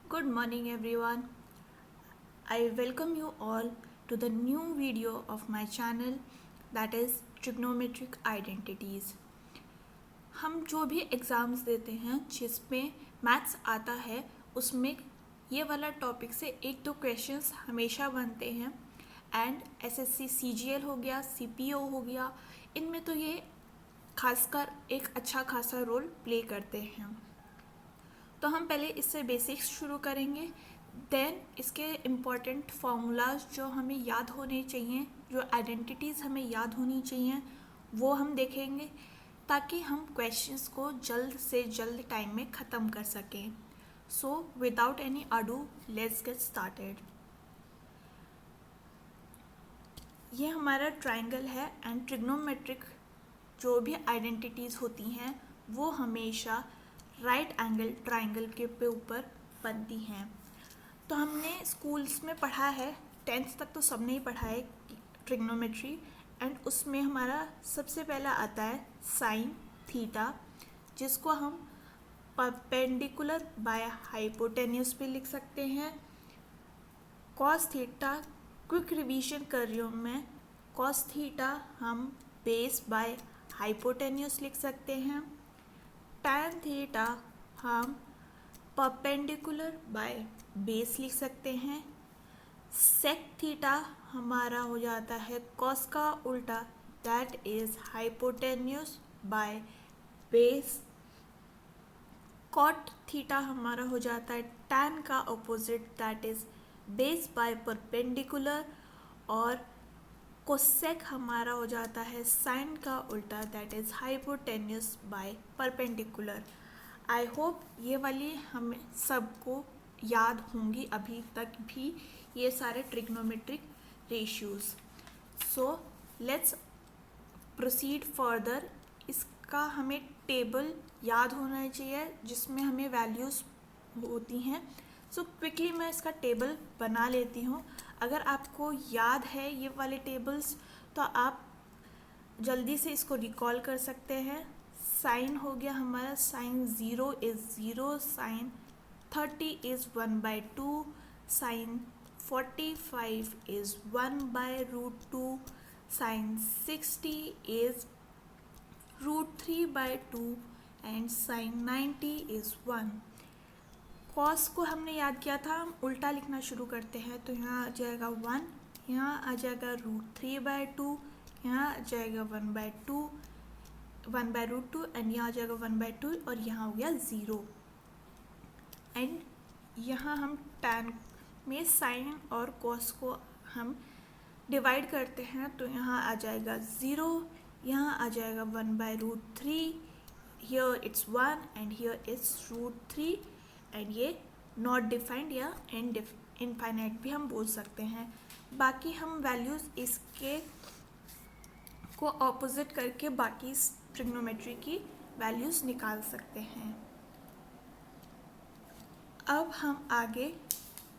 Good morning, everyone. I welcome you all to the new video of my channel that is Trigonometric Identities. हम जो भी exams देते हैं जिसमें maths आता है उसमें ये वाला टॉपिक से एक दो क्वेश्चंस हमेशा बनते हैं एंड एसएससी सीजीएल हो गया, सीपीओ हो गया, इनमें तो ये खासकर एक अच्छा खासा रोल प्ले करते हैं। तो हम पहले इससे बेसिक्स शुरू करेंगे, देन इसके इम्पॉर्टेंट फार्मूलाज जो हमें याद होने चाहिए, जो आइडेंटिटीज़ हमें याद होनी चाहिए वो हम देखेंगे ताकि हम क्वेश्चंस को जल्द से जल्द टाइम में ख़त्म कर सकें। So without any ado let's get started. ये हमारा ट्राइंगल है एंड ट्रिग्नोमेट्रिक जो भी आइडेंटिटीज़ होती हैं वो हमेशा राइट एंगल ट्राइंगल के ऊपर बनती हैं। तो हमने स्कूल्स में पढ़ा है, 10th तक तो सबने ही पढ़ा है ट्रिग्नोमेट्री, एंड उसमें हमारा सबसे पहला आता है साइन थीटा, जिसको हम परपेंडिकुलर बाय हाइपोटेन्यूस पे लिख सकते हैं। कॉस थीटा, क्विक रिवीजन कर रही हूँ मैं, कॉस थीटा हम बेस बाय हाइपोटेन्यूस लिख सकते हैं। टैन थीटा हम परपेंडिकुलर बाय बेस लिख सकते हैं। सेक थीटा हमारा हो जाता है कॉस का उल्टा, that is hypotenuse by base. Cot theta हमारा हो जाता है टैन का opposite, that is base by perpendicular. और कोसेक हमारा हो जाता है साइन का उल्टा, that is hypotenuse by perpendicular. I hope ये वाली हमें सबको याद होंगी अभी तक भी ये सारे trigonometric ratios. So let's proceed further. इसका हमें टेबल याद होना चाहिए जिसमें हमें वैल्यूज़ होती हैं। सो क्विकली मैं इसका टेबल बना लेती हूँ। अगर आपको याद है ये वाले टेबल्स तो आप जल्दी से इसको रिकॉल कर सकते हैं। साइन हो गया हमारा, sine 0 is 0, sine 30 is 1/2, sine 45 is 1/√2, sine 60 is √3/2 and sine 90 is 1। Cos को हमने याद किया था, हम उल्टा लिखना शुरू करते हैं तो यहाँ आ जाएगा 1, यहाँ आ जाएगा √3/2, यहाँ आ जाएगा 1/2 एंड यहाँ आ जाएगा 1/2 और यहाँ हो गया 0। एंड यहाँ हम टैन में साइन और कॉस को हम डिवाइड करते हैं तो यहाँ आ जाएगा 0, यहाँ आ जाएगा 1/√3, here it's 1 and here it's √3 and ये नॉट डिफाइंड या इनफाइनाइट भी हम बोल सकते हैं। बाकी हम वैल्यूज़ इसके को ऑपोजिट करके बाकी ट्रिग्नोमेट्री की वैल्यूज़ निकाल सकते हैं। अब हम आगे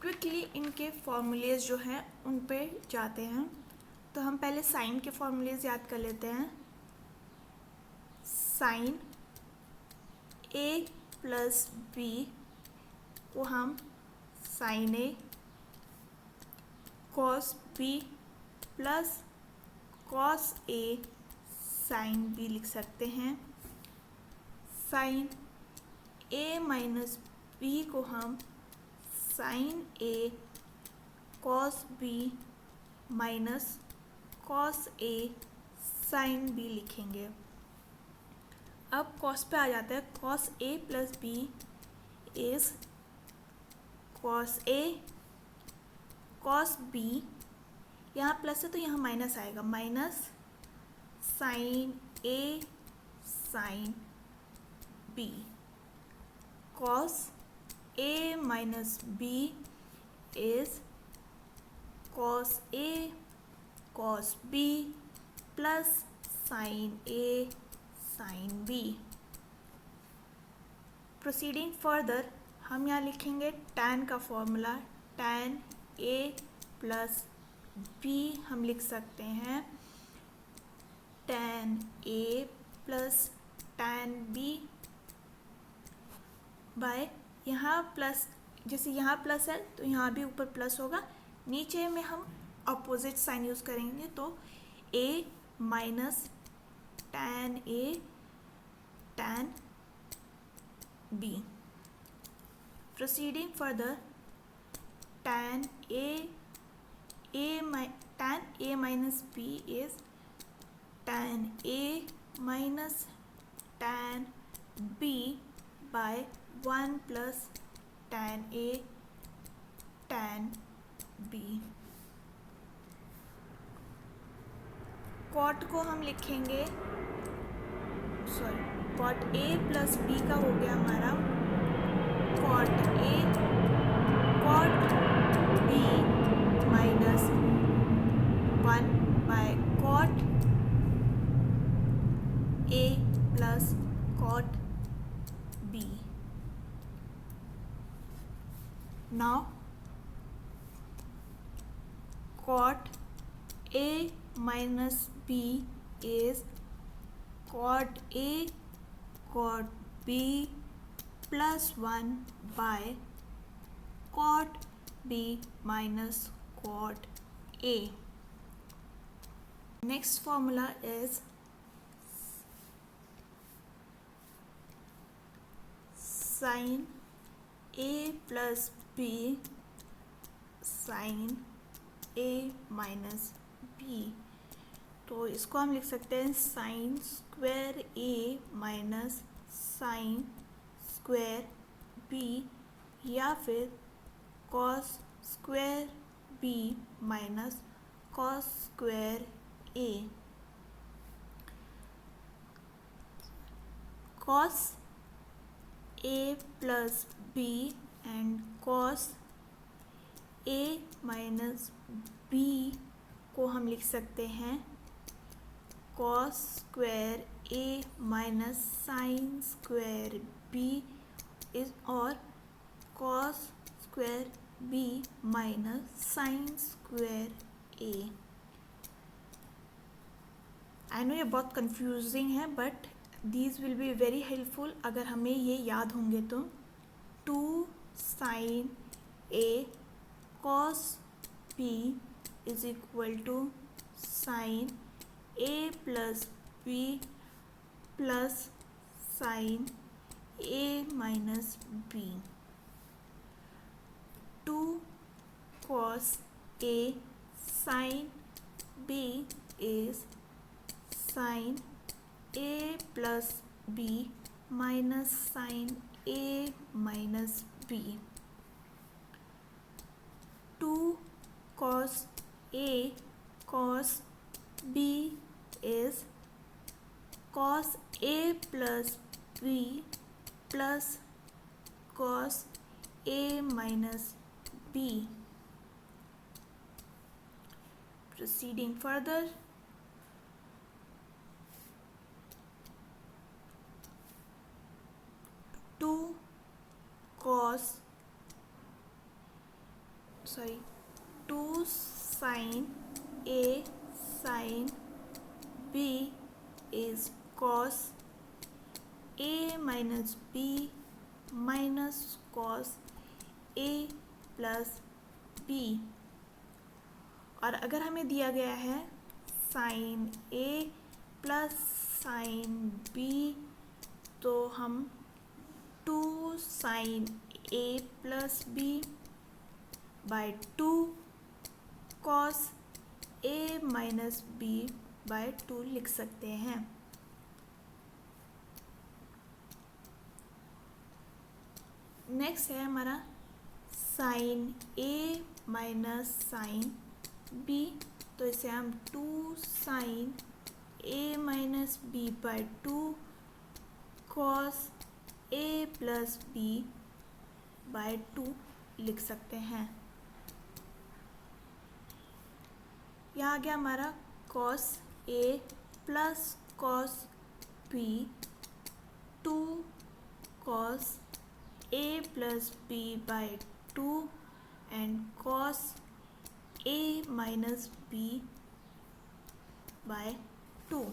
क्विकली इनके फॉर्मूलेज जो हैं उन पे जाते हैं। तो हम पहले साइन के फॉर्मूलेज याद कर लेते हैं। साइन a प्लस बी को हम sine a cos b plus cos a sine b लिख सकते हैं। साइन ए माइनस बी को हम sine a cos b minus cos a sine b लिखेंगे। अब कॉस पे आ जाता है, cos a plus b is cos a cos b, यहाँ प्लस है तो यहाँ माइनस आएगा, minus sine a sine b. Cos a minus b is cos a cos b plus sign a sine B. Proceeding further हम यहाँ लिखेंगे tan का formula, tan A plus B हम लिख सकते हैं tan A plus tan B bye यहाँ plus जैसे यहाँ प्लस है तो यहाँ भी ऊपर प्लस होगा, नीचे में हम अपोजिट साइन यूज़ करेंगे तो a minus tan a tan b. Proceeding further, tan a minus b is tan a minus tan b by 1 plus tan a tan b. Cot को हम लिखेंगे, कॉट a प्लस b का हो गया हमारा cot a cot b minus 1 by cot a plus cot b. Now cot a minus b is cot a cot b plus 1 by cot b minus cot a. Next formula is sin a plus b sin a minus b. तो इसको हम लिख सकते हैं sine square a minus sine square b या फिर cos square b minus cos square a. Cos a plus b and cos a minus b को हम लिख सकते हैं cos square a minus sine square b is और cos square b minus sine square a. I know ये बहुत confusing है but these will be very helpful अगर हमें ये याद होंगे तो. 2 sine a cos b is equal to sin a plus b plus sin a minus b. 2 cos a sin b is sin a plus b minus sin a minus b. 2 cos a cos b is cos a plus b plus cos a minus b. Proceeding further, two sin a sin b is cos a minus b minus cos a plus b. और अगर हमें दिया गया है sin a plus sin b तो हम 2 sin a plus b by 2 cos a minus b by 2 लिख सकते हैं. नेक्स्ट है हमारा sin a minus sin b तो इसे हम 2 sin a minus b by 2 cos a plus b by 2 लिख सकते हैं. यहाँ आ गया हमारा cos a plus cos b 2 cos a plus b by 2 and cos a minus b by 2.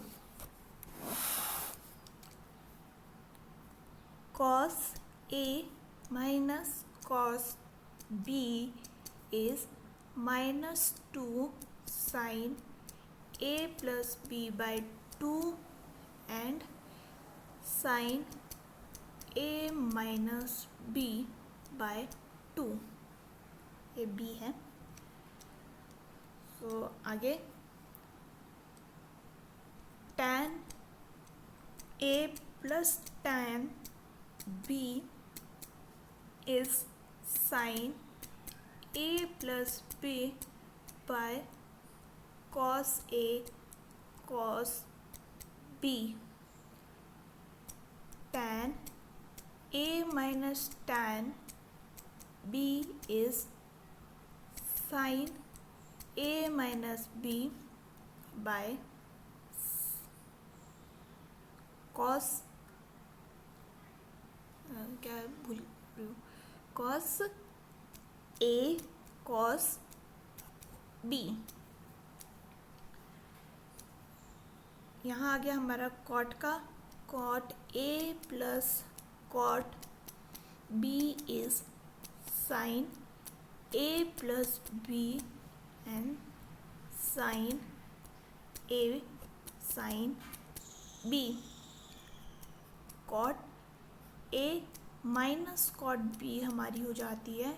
cos a minus cos b is -2 sin a plus b by 2 and sin a minus b by 2. ये b है. so आगे tan a plus tan b is sin a plus b by cos a cos b. tan a minus tan b is sin a minus b by cos क्या भूल रही हूँ, cos a cos b. यहाँ आ गया हमारा cot का. cot a plus cot b is sin a plus b and sin a sin b. cot a minus cot b हमारी हो जाती है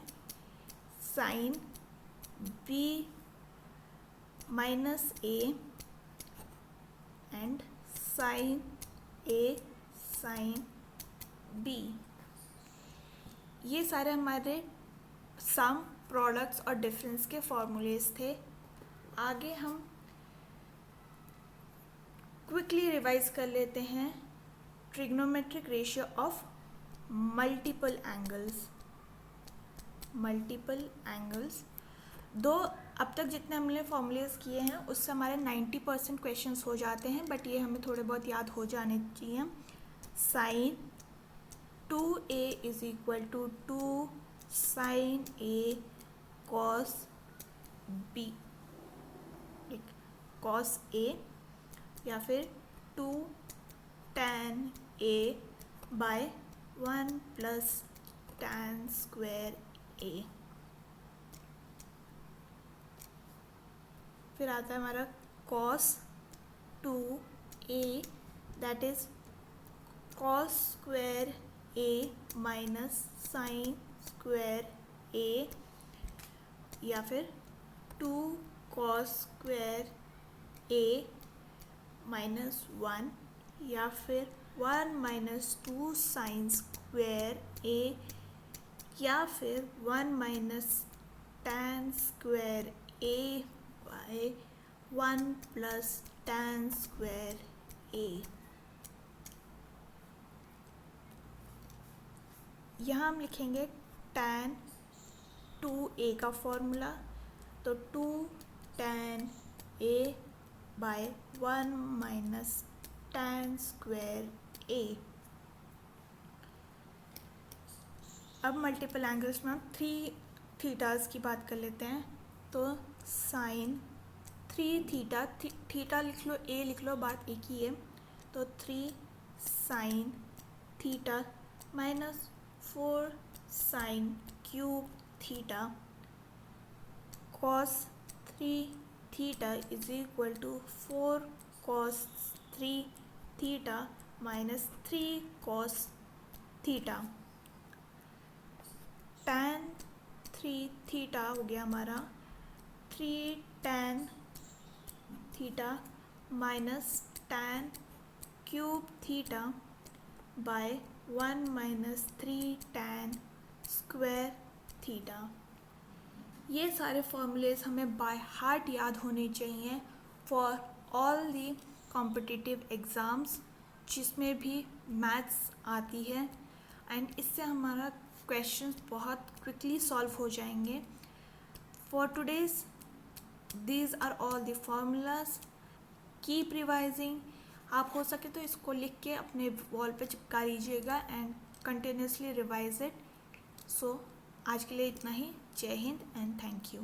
sin b minus a and sin a sin b. ये सारे हमारे सम, प्रोडक्ट्स और difference के formulas थे. आगे हम क्विकली रिवाइज कर लेते हैं trigonometric ratio of multiple angles. Multiple angles दो अब तक जितने हमने फॉर्मूलेज किए हैं उससे हमारे 90% क्वेश्चंस हो जाते हैं, बट ये हमें थोड़े बहुत याद हो जाने चाहिए. Sine 2a is equal to 2 sine a cos b, cos a, या फिर 2 tan a by 1 plus tan square a. फिर आता है हमारा cos 2a that is cos square a minus sine square a, या फिर 2 cos स्क्वायर a माइनस 1, या फिर 1 माइनस 2 साइन स्क्वायर a, या फिर 1 minus tan square a by 1 plus tan square a. यहाँ हम लिखेंगे tan 2a का फॉर्मूला, तो 2 tan a by 1 minus tan square a. अब मल्टीपल एंगल्स में हम 3 थीटास की बात कर लेते हैं. तो साइन 3 थीटा, थीटा लिख लो, a लिख लो, बात एक ही है. तो 3 sine theta minus 4 sine cube theta cos 3 theta is equal to 4 cos 3 theta minus 3 cos theta. tan 3 theta हो गया हमारा 3 tan theta minus tan cube theta by 1 minus 3 tan square theta. ये सारे फॉर्मूलेज हमें बाय हार्ट याद होने चाहिए for all the competitive exams जिसमें भी मैथ्स आती है, एंड इससे हमारा क्वेश्चंस बहुत क्विकली सॉल्व हो जाएंगे. For today's these are all the formulas. Keep revising. आप हो सके तो इसको लिख के अपने वॉल पे चिपका लीजिएगा एंड कंटिन्यूसली रिवाइज इट. सो आज के लिए इतना ही. जय हिंद एंड थैंक यू.